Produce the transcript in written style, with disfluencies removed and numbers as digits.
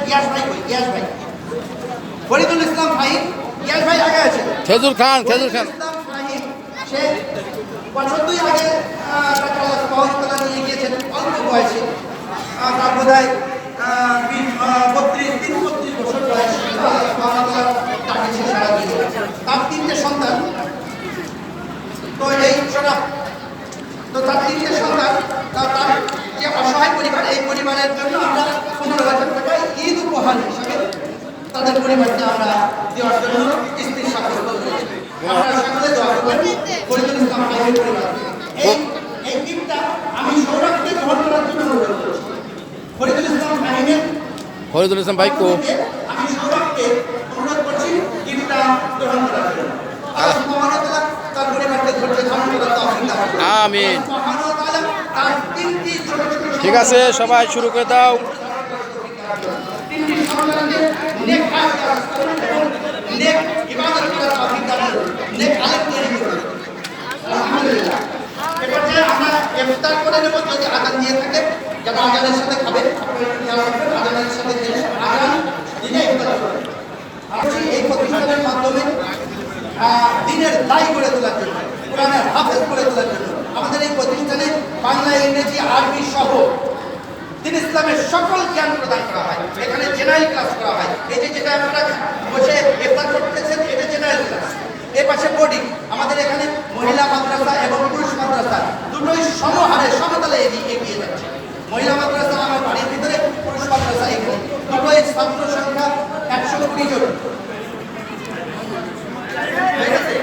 ইয়াস ভাই কই? ইয়াস ভাই, ফরিদুল ইসলাম ফাহিম। ইয়াস ভাই আগে আছে। খেজুর খান ইসলাম ফাহিম সে বছরই আগে মহলতলা নিয়ে গিয়েছেন অল্প বয়সে, তার বোধ হয় 32 বছর বয়স। মহলতলা ডাকিছে সারা দিয়ে। তার 3টে সন্তান। তো এই তো তার 3টে সন্তান, তার যে অসহায় পরিবার, এই পরিবারের জন্য আমরা 15,000 টাকা ঈদ উপহার হিসাবে তাদের পরিবারকে আমরা দেওয়ার জন্য কিস্তির সাহায্য করেছি। আমরা সকলে দোয়া করবেন ফরিদুল ইসলাম ফাহিমের পরিবারকে। এই ঈদটা আমি সৌরভকে গ্রহণ করার জন্য অনুরোধ করছি। ফরিদুল ইসলাম ফাহিমের ভাইকো আমি সৌরভকে অনুরোধ করছি ঈদটা গ্রহণ করার জন্য। আল্লাহ সুবহানাহু ওয়া তাআলা তার পরিবারকে ধৈর্য ধারণ করার তৌফিক দান করুন। আমিন। আল্লাহ সুবহানাহু ওয়া তাআলা তার 3টি ছোট ছোট ঠিক আছে, সবাই শুরু করে দাও। 3টি সন্তানকে নেক কাজ করার এবং নেক ইবাদত করার তৌফিক দান করুন। নেক আলেম তৈরি করুন। আলহামদুলিল্লাহ। এরপর যে আমরা ইফতার করে নেব, যদি আযান দিয়ে থাকে যারা আযানের সাথে খাবে আপনারা খেয়াল রাখবেন, আযানের সাথে খেলে আযান দিনে ইফতার করবেন। এই প্রতিষ্ঠানের মাধ্যমে দিনের দায়ী করে তোলার জন্য, কোরআনের হাফেজ করে তোলার জন্য আমাদের এই প্রতিষ্ঠানে বাংলা, ইংরেজি, আরবি সহ দিন ইসলামের সকল জ্ঞান প্রদান করা হয়। এখানে জেনারেল ক্লাস করা হয়। এই যেটা আপনারা বসে ইফতার করতেছেন, এটা জেনারেল ক্লাস। এর পাশে বোর্ডিং। আমাদের এখানে মহিলা মাদ্রাসা এবং পুরুষ মাদ্রাসা দুটোই সমহারে সমতলে এগিয়ে যাচ্ছে। মহিলা মাদ্রাসা আমার বাড়ির ভিতরে, পুরুষ মাদ্রাসা এখানে। দুটোই ছাত্র সংখ্যা 120 জন। ঠিক আছে?